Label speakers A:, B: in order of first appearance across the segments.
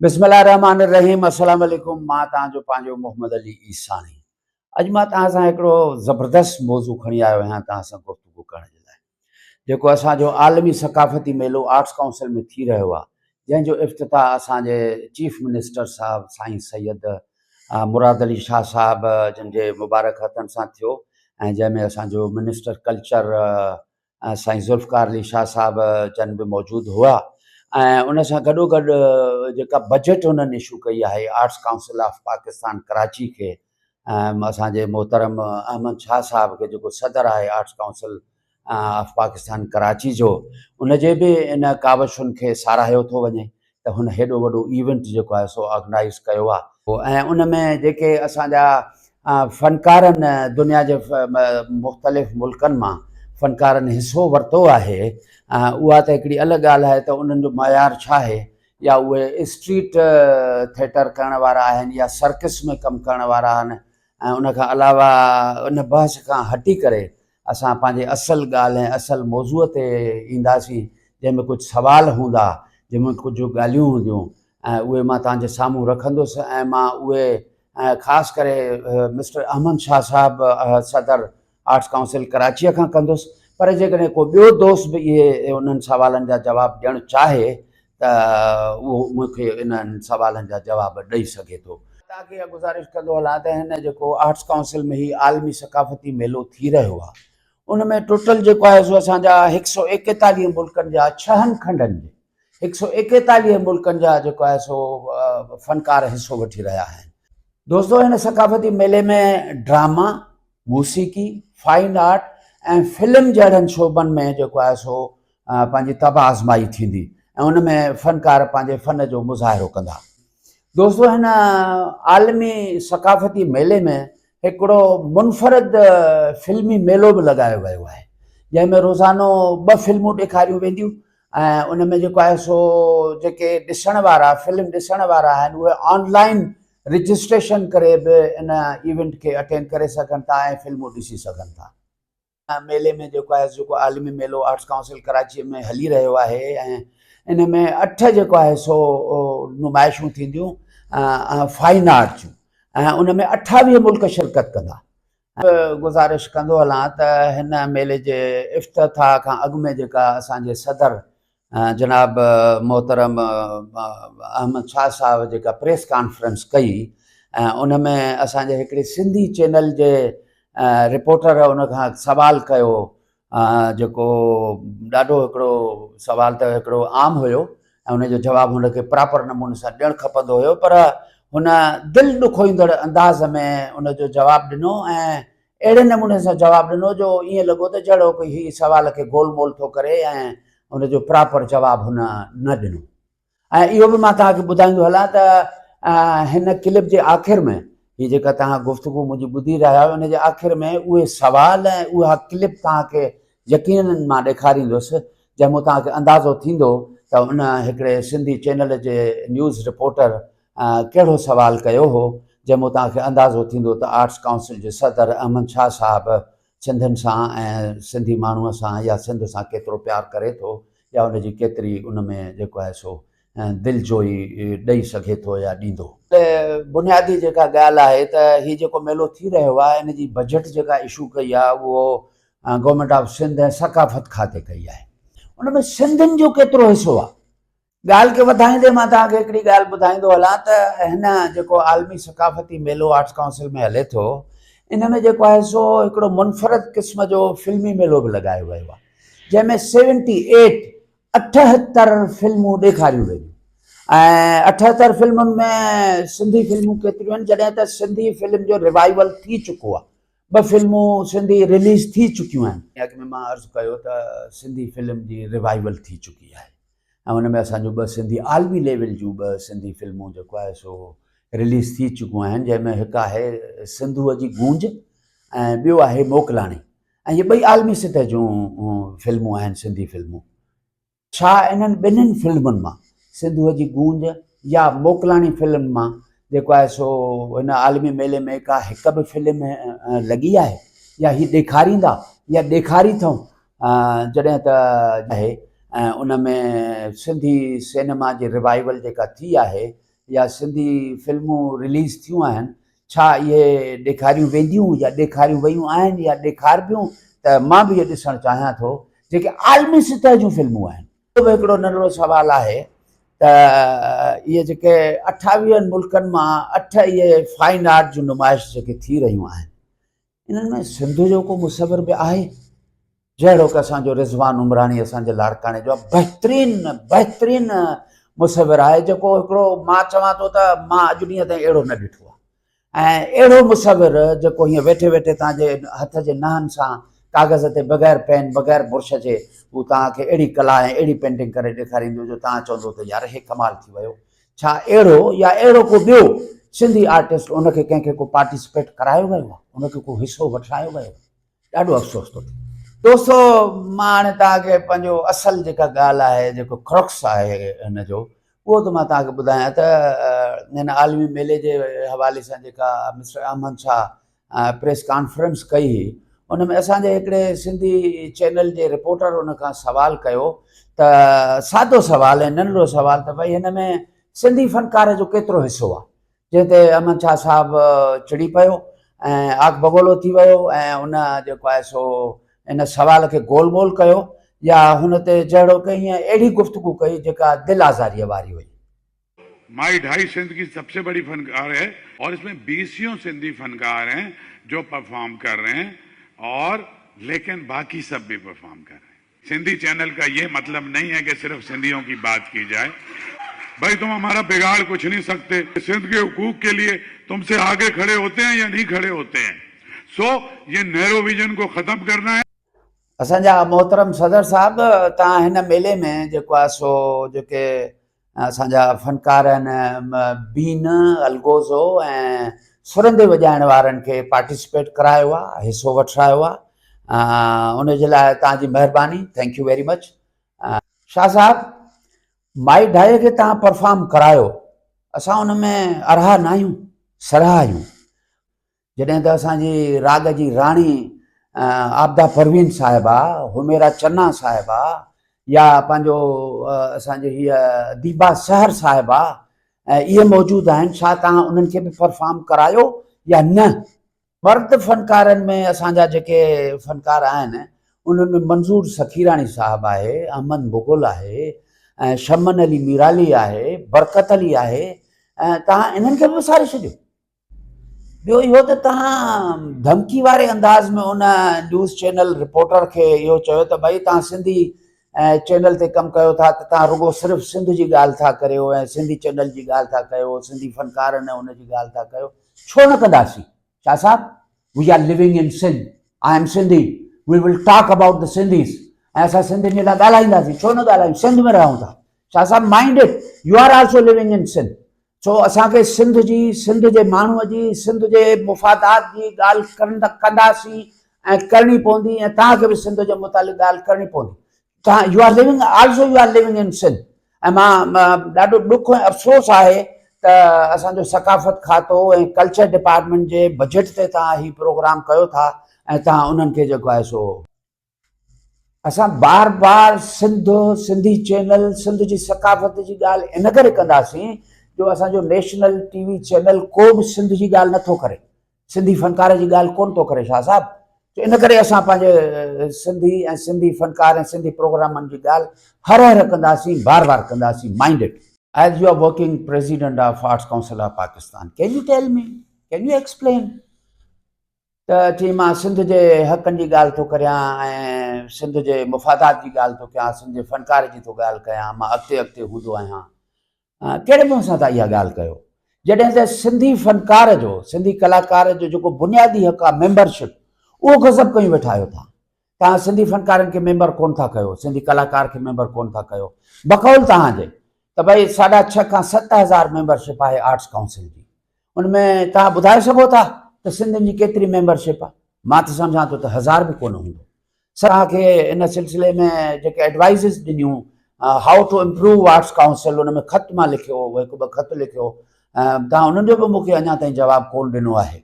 A: बिस्मिल्लाहिर्रहमानिर्रहीम। अस्सलाम वालेकुम। मां तव्हांजो पंहिंजो मोहम्मद अली ईसानी। अॼु मां तव्हां सां हिकिड़ो ज़बरदस्त मौज़ू खणी आयो आहियां तव्हां सां गुफ़्तगू करण जे लाइ। जेको असांजो आलमी सक़ाफ़ती मेलो आर्ट्स काउंसिल में थी रहियो आहे, जंहिंजो इफ़्तिताह असांजे चीफ मिनिस्टर साहिबु साईं सैयद मुराद अली शाह साहिबु जिन जे मुबारक हथनि सां थियो, ऐं जंहिंमें असांजो मिनिस्टर कल्चर साईं ज़ुल्फ़िकार अली शाह साहिबु जन बि मौजूदु हुआ। ऐं उन सां गॾोगॾु जेका बजट उन्हनि इशू कई आहे arts council of Pakistan Karachi खे, असांजे मोहतरम अहमद शाह साहिब खे जेको सदर आहे arts council of Pakistan Karachi जो, उनजे बि इन कावशुनि खे साराहियो थो वञे त हुन हेॾो वॾो इवेंट जेको आहे सो ऑर्गेनाइज़ कयो आहे। ऐं उन में जेके असांजा फ़नकारनि दुनिया जे मुख़्तलिफ़ मुल्कनि मां फ़नकारनि हिसो वरितो आहे, उहा त हिकिड़ी अलॻि ॻाल्हि आहे त उन्हनि जो मयारु छा आहे, या उहे स्ट्रीट थिएटर करण वारा आहिनि या सर्कस में कमु करण वारा आहिनि। ऐं उनखां अलावा उन बहस खां हटी करे असां पंहिंजे असुलु ॻाल्हि ऐं असुलु मौज़ूअ ते ईंदासीं, जंहिंमें कुझु सुवाल हूंदा, जंहिंमें कुझु ॻाल्हियूं हूंदियूं, ऐं उहे मां तव्हांजे साम्हूं रखंदुसि। ऐं मां उहे ख़ासि करे मिस्टर अहमद शाह साहिबु सदर आर्ट्स काउंसिल कराचीअ खां कंदुसि। पर जेकॾहिं को ॿियो दोस्त बि इहे उन्हनि सवालनि जा जवाब ॾियणु चाहे त उहो मूंखे इन्हनि सवालनि जा जवाब ॾेई सघे थो। तव्हांखे इहा गुज़ारिश कंदो हलां त हिन जेको आर्ट्स काउंसिल में ही आलमी सक़ाफ़ती मेलो थी रहियो आहे, उन में टोटल जेको आहे सो असांजा 141 मुल्कनि जा 6 खंडनि जे 141 मुल्कनि जा जेको आहे सो फ़नकार हिसो वठी रहिया आहिनि। दोस्तो, हिन सक़ाफ़ती मेले में ड्रामा, मूसीक़ी, फाइन आर्ट ऐं फिल्म जहिड़नि शोबनि में जेको आहे सो पंहिंजी तब आज़माई थींदी, ऐं उन में फ़नकार पंहिंजे फ़न जो मुज़ाहिरो कंदा। दोस्तो, हिन आलमी सक़ाफ़ती मेले में हिकिड़ो मुनफ़रद फिल्मी मेलो बि लॻायो वियो आहे, जंहिंमें रोज़ानो 2 फिल्मूं ॾेखारियूं वेंदियूं। ऐं उन में जेको आहे सो जेके ॾिसण वारा फिल्म ॾिसण वारा आहिनि, उहे ऑनलाइन रजिस्ट्रेशन करे बि इन इवेंट खे अटेंड करे सघनि था ऐं फिल्मूं ॾिसी सघनि था। मेले में जेको आहे जेको आलमी मेलो आर्ट्स काउंसिल कराची में हली रहियो आहे, ऐं इन में 8 जेको आहे सो नुमाइशूं थींदियूं फाइन आर्ट जूं, ऐं उन में 28 मुल्क शिरकत कंदा। गुज़ारिश कंदो हलां त हिन मेले जे इफ़्तिताह खां अॻु में जेका असांजे सदर जनाब मोहतरम अहमद शाह साहिब जेका प्रेस कॉन्फ्रेंस कई, उन में असांजे हिकिड़े सिंधी चैनल जे रिपोर्टर उन खां सवाल कयो, जेको ॾाढो हिकिड़ो सवाल त हिकिड़ो आम हुयो, ऐं उनजो जवाबु हुनखे प्रॉपर नमूने सां ॾियणु खपंदो हुयो, पर हुन दिलि ॾुखोईंदड़ अंदाज़ में उनजो जवाबु ॾिनो, ऐं अहिड़े नमूने सां जवाबु ॾिनो जो ईअं लॻो त जहिड़ो कोई हीअ सवाल खे गोल मोल थो करे, ऐं उनजो प्रॉपर जवाबु हुन न ॾिनो। ऐं इहो बि मां तव्हांखे ॿुधाईंदो हलां त हिन क्लिप जे आख़िर में, हीअ जेका तव्हां गुफ़्तगू मुंहिंजी ॿुधी रहिया आहियो, उन जे आख़िर में उहे सवाल ऐं उहा क्लिप तव्हांखे यकीननि मां ॾेखारींदुसि, जंहिंमें तव्हांखे अंदाज़ो थींदो त उन हिकिड़े सिंधी चैनल जे न्यूज़ रिपोर्टर कहिड़ो सवाल कयो हो, जंहिंमें तव्हांखे अंदाज़ो थींदो त आर्ट्स काउंसिल जे सदर अहमद शाह साहिबु सिंधियुनि सां ऐं सिंधी माण्हूअ सां या सिंध सां केतिरो प्यारु करे थो, या उनजी केतिरी उन में जेको आहे सो दिलजोई ॾेई सघे थो या ॾींदो। बुनियादी जेका ॻाल्हि आहे त हीअ जेको मेलो थी रहियो आहे, इन जी बजट जेका इशू कई आहे उहो गवर्नमेंट ऑफ सिंध ऐं सक़ाफ़त खाते कई आहे। उन में सिंधियुनि जो केतिरो हिसो आहे, ॻाल्हि खे वधाईंदे मां तव्हांखे हिकिड़ी ॻाल्हि ॿुधाईंदो हलां त हिन जेको आलमी सक़ाफ़ती मेलो आर्ट्स काउंसिल में हले थो, इन में जेको आहे सो हिकिड़ो मुनफ़रद क़िस्म जो फिल्मी मेलो बि लॻायो वियो आहे, जंहिंमें 78 फिल्मूं ॾेखारियूं वेंदियूं। ऐं 78 फिल्मुनि में सिंधी फिल्मूं केतिरियूं आहिनि, जॾहिं त सिंधी फिल्म जो रिवाइवल थी चुको आहे। 2 फिल्मूं सिंधी रिलीज़ थी चुकियूं आहिनि। अॻु में मां अर्ज़ु कयो त सिंधी फिल्म जी रिवाइवल थी चुकी आहे, ऐं उन में असांजूं 2 सिंधी आलमी लेवल जूं 2 सिंधी फिल्मूं जेको आहे सो रिलीज़ थी चुकियूं आहिनि, जंहिंमें हिकु आहे सिंधूअ जी गूंज ऐं ॿियो आहे मोकलाणी, ऐं इहे 2 आलमी सतह जूं फिल्मूं आहिनि सिंधी फिल्मूं। छा इन्हनि 2 फिल्मुनि मां सिंधूअ जी गूंज या मोकलाणी फिल्म मां जेको आहे सो हिन आलमी मेले में का हिकु बि फिल्म लॻी आहे, या हीअ ॾेखारींदा या ॾेखारी अथऊं, जॾहिं त आहे। ऐं उन में सिंधी सिनेमा जी रिवाइवल जेका थी आहे, या सिंधी फिल्मूं रिलीज़ थियूं आहिनि, छा इहे ॾेखारियूं वेंदियूं या ॾेखारियूं वयूं आहिनि या ॾेखारबियूं, त मां बि इहो ॾिसणु चाहियां थो जेके आलमी सतह जूं फिल्मूं आहिनि। ॿियो बि हिकिड़ो नंढिड़ो सुवालु आहे त इहे जेके 28 मुल्कनि मां 8 इहे फाइन आर्ट जूं नुमाइश जेके थी रहियूं आहिनि, इन्हनि में सिंध जो को मुसविर बि आहे? जहिड़ो की असांजो रिज़वान उमराणी असांजे लाड़काणे जो बहितरीन मुसविर आहे, जेको हिकिड़ो मां चवां थो त मां अॼु ॾींहं ताईं अहिड़ो न ॾिठो आहे। ऐं अहिड़ो मुसविर जेको हीअं वेठे वेठे तव्हांजे हथ जे नहनि सां कागज़ ते बग़ैर पेन बग़ैर बुर्श जे उहो तव्हांखे अहिड़ी कला ऐं अहिड़ी पेंटिंग करे ॾेखारींदो जो तव्हां चवंदो त यार हे कमाल थी वियो। छा अहिड़ो या अहिड़ो को ॿियो सिंधी आर्टिस्ट उनखे कंहिंखे को पार्टिसिपेट करायो वियो आहे, उनखे को हिसो वठायो वियो? ॾाढो अफ़सोस थो थिए। दोस्तो, मां हाणे तव्हांखे पंहिंजो असुलु जेका ॻाल्हि आहे, जेको क्रक्स आहे हिन जो, उहो त मां तव्हांखे ॿुधायां त हिन आलमी मेले जे हवाले सां जेका mister Ahmed Shah press conference कई हुई, उन में असांजे हिकिड़े सिंधी चैनल जे रिपोर्टर उन खां सवालु कयो त सादो सवालु ऐं नंढिड़ो सवालु त भई हिन में सिंधी फ़नकार जो केतिरो हिसो आहे, जंहिं ते अहमद शाह साहिबु चिड़ी पियो ऐं आग बगोलो थी वियो ऐं उन जेको आहे सो इन सवाल खे गोल मोल कयो या हुन ते जहिड़ो की हीअं अहिड़ी गुफ़्तगू कई जेका दिलि आज़ारीअ वारी हुई।
B: माई ढाई सिंध की सबसे बड़ी फनकार है और इसमें 20 सिंधी फनकार हैं जो परफॉर्म कर रहे हैं, और लेकिन बाकी सब भी परफॉर्म कर रहे हैं। सिंधी चैनल का ये मतलब नहीं है कि सिर्फ सिंधियों की बात की जाए। भाई तुम हमारा बिगाड़ कुछ नहीं सकते, सिंध के हुकूक के लिए तुमसे आगे खड़े होते हैं या नहीं खड़े होते हैं। सो ये नैरो विजन को खत्म करना है।
A: असांजा मोहतरम सदर साहब, तव्हां हिन मेले में जेको आहे सो जेके असांजा फ़नकार आहिनि बीन अलगोज़ो ऐं सुरंदे वॼाइण वारनि खे पार्टिसिपेट करायो आहे, हिसो वठायो आहे, उनजे लाइ तव्हांजी महिरबानी, thank you very much. Shah साहब, माई ढाई खे तव्हां परफॉर्म करायो, असां उन में अरहा न आहियूं, सरहा आहियूं। जॾहिं त असांजी राग जी राणी आबदा परवीन साहिबा, हुमेरा चन्ना साहिबा, या पंहिंजो असांजी हीअ दीबा सहर साहिबा इहे मौजूदु आहिनि, छा तव्हां उन्हनि खे बि परफॉर्म करायो या न? मर्द फ़नकारनि में असांजा जेके फ़नकार आहिनि उन्हनि में मंज़ूर सखीराणी साहिबु आहे, अहमद मुग़ल आहे, ऐं शमन अली मीराली आहे, बरकत अली आहे, ऐं तव्हां इन्हनि खे बि विसारे छॾियो। ॿियो इहो त तव्हां धमकी वारे अंदाज़ में उन न्यूज़ चैनल रिपोर्टर खे इहो चयो त भई तव्हां सिंधी चैनल ते कमु कयो था त तव्हां रुगो सिर्फ़ु सिंध जी ॻाल्हि था करियो ऐं सिंधी चैनल जी ॻाल्हि था कयो, सिंधी फ़नकारनि ऐं उन जी ॻाल्हि था कयो। छो न कंदासीं शाह साहब? We are living in Sindh, I am Sindhi, we will talk about the Sindhis, ऐं असां सिंधियुनि जे लाइ ॻाल्हाईंदासीं, छो न ॻाल्हायूं? सिंध में रहूं था। शाह साहब, mind it, you are also living in Sindh. सो असांखे सिंध जी, सिंध जे माण्हूअ जी, सिंध जे मुफ़ादात जी ॻाल्हि कंदासीं ऐं करणी पवंदी, ऐं तव्हांखे बि सिंध जे मुतालिक़ ॻाल्हि करणी पवंदी। तव्हां you are living, also you are living in Sindh. ऐं मां ॾाढो ॾुख ऐं अफ़सोस आहे त असांजो सकाफ़त खातो ऐं कल्चर डिपार्टमेंट जे बजट ते तव्हां हीउ प्रोग्राम कयो था ऐं तव्हां उन्हनि खे जेको आहे सो असां बार बार सिंधी चैनल, सिंध जी सकाफ़त जी ॻाल्हि इन करे कंदासीं जो असांजो नेशनल टीवी चैनल को बि सिंध जी ॻाल्हि नथो करे, सिंधी फ़नकार जी ॻाल्हि कोन थो करे शाह साहब। इन करे असां पंहिंजे सिंधी ऐं सिंधी फ़नकार ऐं सिंधी प्रोग्रामनि जी ॻाल्हि हर कंदासीं, बार बार कंदासीं। Mind it. As you are working president of arts council of Pakistan, can you tell me, can you explain त चई मां सिंध जे हक़नि जी ॻाल्हि थो करियां ऐं सिंध जे मुफ़ादात जी ॻाल्हि थो कयां, सिंध जे फ़नकार जी थो ॻाल्हि कयां, मां अॻिते हूंदो आहियां। कहिड़े मुंहं सां तव्हां इहा ॻाल्हि कयो, जॾहिं त सिंधी फ़नकार जो, सिंधी कलाकार जो जेको बुनियादी हक़ आहे मेंबरशिप, उहो गज़ब कयूं वेठा आहियो तव्हां सिंधी फ़नकारनि खे मेंबर कोन था कयो, सिंधी कलाकार खे मेंबर कोन था कयो। बक़ौल तव्हांजे त भई 6.5 खां 7,000 मेंबरशिप आहे आर्ट्स काउंसिल जी, उनमें तव्हां ॿुधाए सघो था त सिंधियुनि जी केतिरी मेंबरशिप आहे? मां त सम्झां थो त 1000 बि कोन हूंदो। तव्हांखे इन सिलसिले में जेके एडवाइज़िस ॾिनियूं, हाउ टू इम्प्रूव आर्ट्स काउंसिल, उन में ख़त मां लिखियो, हिकु ॿ ख़त लिखियो, तव्हां उन्हनि जो बि मूंखे अञा ताईं जवाबु कोन ॾिनो आहे।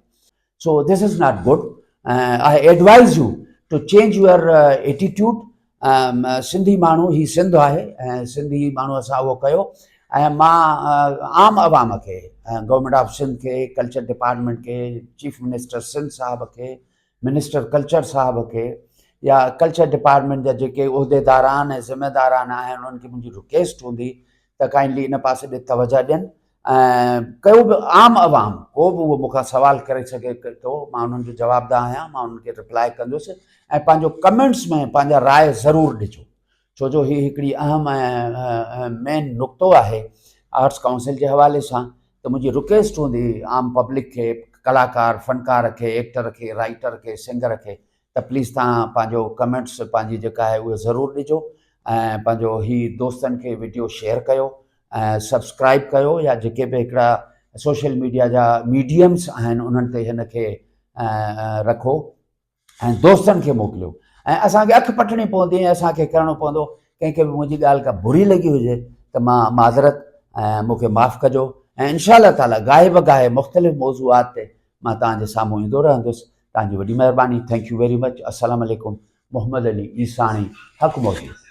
A: So this is not good. I advise you to change your attitude. Sindhi माण्हू ही सिंध आहे ऐं सिंधी माण्हूअ सां उहो कयो। ऐं मां आम आवाम खे गवर्नमेंट ऑफ सिंध खे, कल्चर डिपार्टमेंट खे, चीफ मिनिस्टर सिंध साहब खे, मिनिस्टर कल्चर साहब खे या कल्चर डिपार्टमेंट जा जेके उहिदेदारान ऐं ज़िम्मेदारान आहिनि उन्हनि खे मुंहिंजी रिक्वेस्ट हूंदी त काइंडली इन पासे ॾे तवजह ॾियनि ऐं कोई बि आम आवाम को बि उहो मूंखां सुवाल करे सघे थो, मां उन्हनि जो जवाबदार आहियां, मां उन्हनि खे रिप्लाई कंदुसि ऐं पंहिंजो कमेंट्स में पंहिंजा राय ज़रूरु ॾिजो, छो जो हीअ हिकिड़ी अहम ऐं मेन नुक़्तो आहे आर्ट्स काउंसिल जे हवाले सां। त मुंहिंजी रिक्वेस्ट हूंदी आम पब्लिक खे, कलाकार फ़नकार खे, एक्टर खे, राइटर खे, सिंगर खे, त प्लीज़ तव्हां पंहिंजो कमेंट्स पंहिंजी जेका आहे उहे ज़रूरु ॾिजो ऐं पंहिंजो हीअ दोस्तनि खे वीडियो शेयर कयो ऐं सब्सक्राइब कयो या जेके बि हिकिड़ा सोशल मीडिया जा मीडियम्स आहिनि उन्हनि ते हिन खे रखो ऐं दोस्तनि खे मोकिलियो ऐं असांखे अखि पटणी पवंदी ऐं असांखे करिणो पवंदो, कंहिंखे बि मुंहिंजी ॻाल्हि का बुरी लॻी हुजे त मां माज़रत ऐं मूंखे माफ़ु कजो ऐं इनशा ताला गाहे बगाहे मुख़्तलिफ़ मौज़ूआत ते मां तव्हांजे साम्हूं ईंदो रहंदुसि। तव्हांजी वॾी महिरबानी। Thank you very much. अस्सलाम वालेकुम। मोहम्मद अली ईसाणी, हक़ मौजूद।